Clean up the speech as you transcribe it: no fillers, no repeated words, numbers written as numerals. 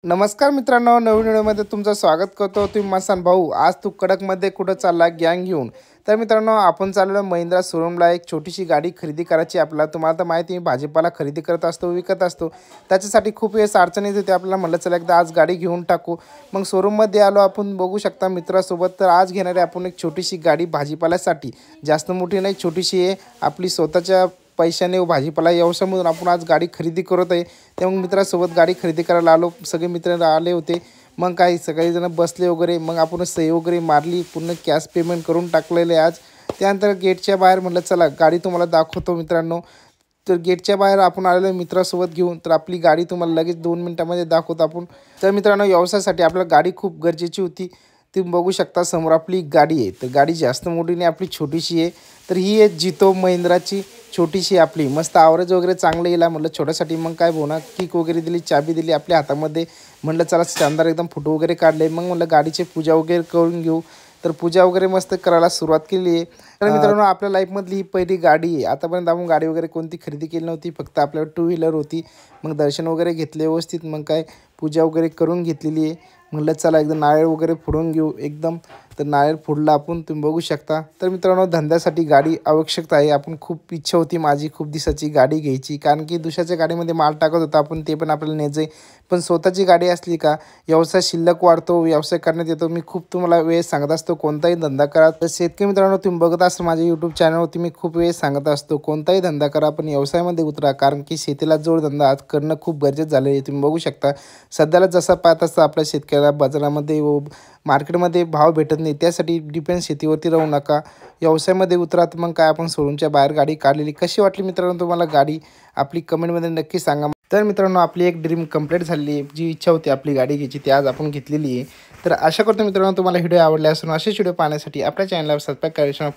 नमस्कार मित्रांनो, नवीन व्हिडिओमध्ये तुमचं स्वागत करतो। तुम्ही मसान भाऊ, आज तू कडकमध्ये कुठं चालला गँग घेऊन? तर मित्रांनो, आपण चाललो महिंद्रा शोरूमला। एक छोटीशी गाडी खरेदी करायची आपल्याला। तुम्हाला तर माहिती आहे, भाजीपाला खरेदी करत असतो, विकत असतो, त्याच्यासाठी खूप वेळेस अडचण येत होती आपल्याला। म्हटलं चला एकदा आज गाडी घेऊन टाकू। मग शोरूममध्ये आलो आपण, बघू शकता मित्रासोबत। तर आज घेणार आहे आपण एक छोटीशी गाडी भाजीपाल्यासाठी। जास्त मोठी नाही, छोटीशी आहे, आपली स्वतःच्या पैशाने भाजीपाला व्यवसायामधून आपण आज गाडी खरेदी करत आहे। तेव्हा मित्रासोबत गाडी खरेदी करायला आलो, सगळे मित्र आले होते। मग काही सगळेजण बसले वगैरे, मग आपण सही वगैरे मारली, पूर्ण कॅश पेमेंट करून टाकलेले आज। त्यानंतर गेटच्या बाहेर म्हटलं चला गाडी तुम्हाला दाखवतो मित्रांनो। तर गेटच्या बाहेर आपण आलेलो मित्रासोबत घेऊन। तर आपली गाडी तुम्हाला लगेच 2 मिनिटांमध्ये दाखवतो आपण। तर मित्रांनो, व्यवसायासाठी आपल्याला गाडी खूप गरजेची होती। तुम्ही बघू शकता समोर आपली गाडी आहे। तर गाडी जास्त मोठी नाही, आपली छोटीशी आहे। तर ही आहे जितो महिंद्राची छोटीशी आपली, मस्त आवरेज वगैरे चांगलं येईल म्हटलं छोट्यासाठी। मग काय बोना किक वगैरे दिली, चाबी दिली आपल्या हातामध्ये। म्हटलं चला शानदार एकदम फोटो वगैरे काढले। मग म्हटलं गाडीची पूजा वगैरे करून घेऊ। तर पूजा वगैरे मस्त करायला सुरुवात केली आहे। तर मित्रांनो, आपल्या लाईफमधली ही पहिली गाडी आहे। आतापर्यंत आपण गाडी वगैरे कोणती खरेदी केली नव्हती, फक्त आपल्याला 2 व्हीलर होती। मग दर्शन वगैरे घेतले व्यवस्थित, मग काय पूजा वगैरे करून घेतलेली आहे। म्हटलं चला एकदम नारळ वगैरे फोडून घेऊ एकदम। तर नारळ फोडला आपण, तुम्ही बघू शकता। तर मित्रांनो, धंद्यासाठी गाडी आवश्यकता आहे। आपण खूप इच्छा होती माझी खूप दिवसाची गाडी घ्यायची, कारण की दुसऱ्याच्या गाडीमध्ये माल टाकत होता आपण, ते पण आपल्याला न्यायचं आहे। पण स्वतःची गाडी असली का व्यवसाय शिल्लक वाढतो, व्यवसाय करण्यात येतो। मी खूप तुम्हाला वेळेस सांगत असतो कोणताही धंदा करा। तर शेतकरी मित्रांनो, तुम्ही बघत असाल माझ्या यूट्यूब चॅनलवरती मी खूप वेळेस सांगत असतो कोणताही धंदा करा, पण व्यवसायामध्ये उतरा, कारण की शेतीला जोडधंदा आज करणं खूप गरजेचं झालं आहे। तुम्ही बघू शकता सध्याला जसं पाहत असतं आपल्या शेतकऱ्याला बाजारामध्ये व मार्केटमध्ये भाव भेटत नाही, त्यासाठी डिपेंड शेतीवरती राहू नका, व्यवसायामध्ये उतरा। तर मग काय आपण शोरूमच्या बाहेर गाडी काढलेली कशी वाटली मित्रांनो तुम्हाला गाडी, आपली कमेंटमध्ये नक्की सांगा। तर मित्रांनो, आपली एक ड्रीम कंप्लीट झाली आहे। जी इच्छा होती आपली गाडी घ्यायची ती आज आपण घेतलेली आहे। तर आशा करतो मित्रांनो तुम्हाला व्हिडिओ आवडले असून असेच व्हिडिओ पाहण्यासाठी आपल्या चॅनलला सबस्क्राईब करायला पुन्हा